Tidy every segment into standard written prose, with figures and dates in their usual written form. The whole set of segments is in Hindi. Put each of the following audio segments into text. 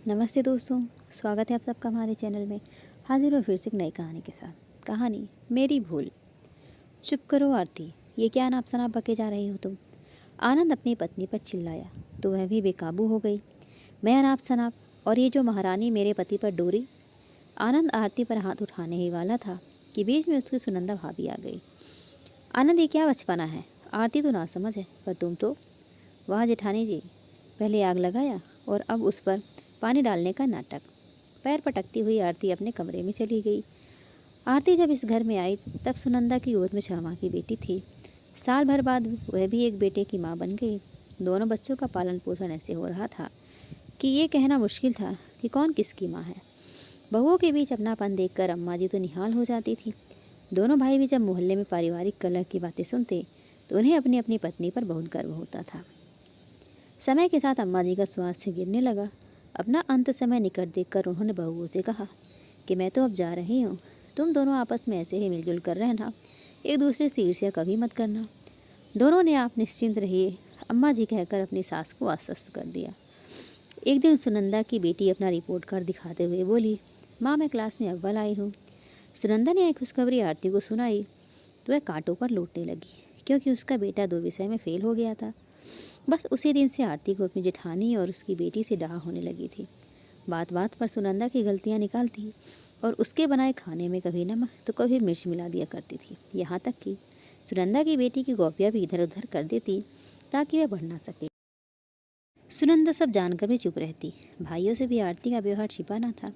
नमस्ते दोस्तों, स्वागत है आप सबका हमारे चैनल में। हाजिर हो फिर से एक नई कहानी के साथ। कहानी मेरी भूल। चुप करो आरती, ये क्या अनाप शनाप बके जा रही हो तुम? आनंद अपनी पत्नी पर चिल्लाया तो वह भी बेकाबू हो गई। मैं अनाप शनाप? और ये जो महारानी मेरे पति पर डोरी। आनंद आरती पर हाथ उठाने ही वाला था कि बीच में उसकी सुनंदा भाभी आ गई। आनंद, ये क्या बचपना है? आरती तो नासमझ है, पर तुम तो। वाह जेठानी जी, पहले आग लगाया और अब उस पर पानी डालने का नाटक। पैर पटकती हुई आरती अपने कमरे में चली गई। आरती जब इस घर में आई तब सुनंदा की गोद में 6 माह की बेटी थी। साल भर बाद वह भी एक बेटे की माँ बन गई। दोनों बच्चों का पालन पोषण ऐसे हो रहा था कि ये कहना मुश्किल था कि कौन किसकी माँ है। बहुओं के बीच अपनापन देखकर अम्मा जी तो निहाल हो जाती थी। दोनों भाई भी जब मोहल्ले में पारिवारिक कलह की बातें सुनते तो उन्हें अपनी अपनी पत्नी पर बहुत गर्व होता था। समय के साथ अम्मा जी का स्वास्थ्य गिरने लगा। अपना अंत समय निकट देखकर उन्होंने बहुओं से कहा कि मैं तो अब जा रही हूँ, तुम दोनों आपस में ऐसे ही मिलजुल कर रहना, एक दूसरे से ईर्ष्या कभी मत करना। दोनों ने आप निश्चिंत रहिए अम्मा जी कहकर अपनी सास को आश्वस्त कर दिया। एक दिन सुनंदा की बेटी अपना रिपोर्ट कार्ड दिखाते हुए बोली, माँ मैं क्लास में अव्वल आई हूँ। सुनंदा ने एक खुशखबरी आरती को सुनाई तो वह कांटों पर लौटने लगी, क्योंकि उसका बेटा 2 विषय में फेल हो गया था। बस उसी दिन से आरती को अपनी जेठानी और उसकी बेटी से डाह होने लगी थी। बात बात पर सुनंदा की गलतियां निकालती और उसके बनाए खाने में कभी नमक तो कभी मिर्च मिला दिया करती थी। यहाँ तक कि सुनंदा की बेटी की कॉपियाँ भी इधर उधर कर देती ताकि वह पढ़ ना सके। सुनंदा सब जानकर भी चुप रहती। भाइयों से भी आरती का व्यवहार छिपा ना था।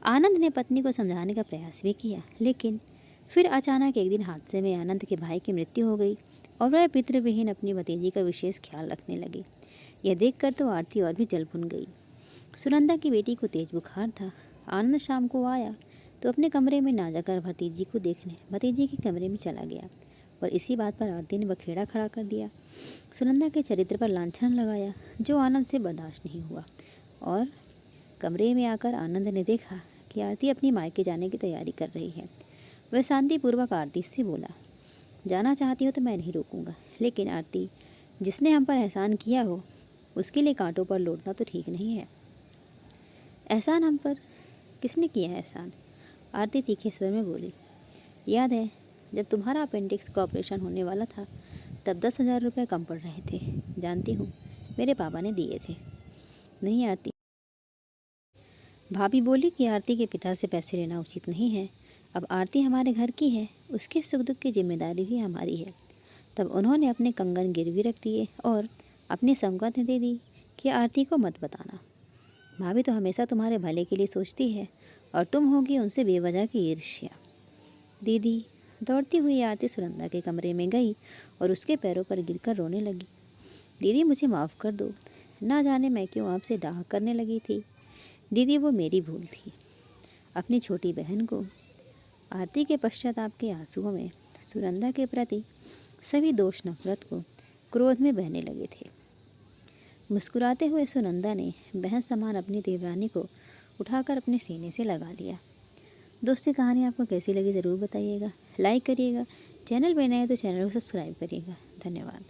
आनंद ने पत्नी को समझाने का प्रयास भी किया, लेकिन फिर अचानक एक दिन हादसे में आनंद के भाई की मृत्यु हो गई और वह पितृविहीन अपनी भतीजी का विशेष ख्याल रखने लगी। यह देखकर तो आरती और भी जल भुन गई। सुनंदा की बेटी को तेज बुखार था। आनंद शाम को आया तो अपने कमरे में ना जाकर भतीजी को देखने भतीजी के कमरे में चला गया और इसी बात पर आरती ने बखेड़ा खड़ा कर दिया। सुनंदा के चरित्र पर लांछन लगाया, जो आनंद से बर्दाश्त नहीं हुआ। और कमरे में आकर आनंद ने देखा कि आरती अपनी मायके जाने की तैयारी कर रही है। वह शांतिपूर्वक आरती से बोला, जाना चाहती हो तो मैं नहीं रोकूंगा, लेकिन आरती, जिसने हम पर एहसान किया हो उसके लिए कांटों पर लौटना तो ठीक नहीं है। एहसान हम पर? किसने किया है एहसान? आरती तीखे स्वर में बोली, याद है जब तुम्हारा अपेंडिक्स का ऑपरेशन होने वाला था तब 10,000 रुपये कम पड़ रहे थे। जानती हूँ, मेरे पापा ने दिए थे। नहीं आरती, भाभी बोली कि आरती के पिता से पैसे लेना उचित नहीं है। अब आरती हमारे घर की है, उसके सुख दुख की जिम्मेदारी भी हमारी है। तब उन्होंने अपने कंगन गिरवी रख दिए और अपनी सौगात दे दी कि आरती को मत बताना। भाभी तो हमेशा तुम्हारे भले के लिए सोचती है और तुम होगी उनसे बेवजह की ईर्ष्या। दीदी, दौड़ती हुई आरती सुनंदा के कमरे में गई और उसके पैरों पर गिरकर रोने लगी। दीदी मुझे माफ़ कर दो, ना जाने मैं क्यों आपसे डाह करने लगी थी। दीदी वो मेरी भूल थी। अपनी छोटी बहन को। आरती के पश्चाताप के आंसुओं में सुनंदा के प्रति सभी दोष नफरत को क्रोध में बहने लगे थे। मुस्कुराते हुए सुनंदा ने बहन समान अपनी देवरानी को उठाकर अपने सीने से लगा लिया। दोस्तों, कहानी आपको कैसी लगी ज़रूर बताइएगा। लाइक करिएगा, चैनल पर नए तो चैनल को सब्सक्राइब करिएगा। धन्यवाद।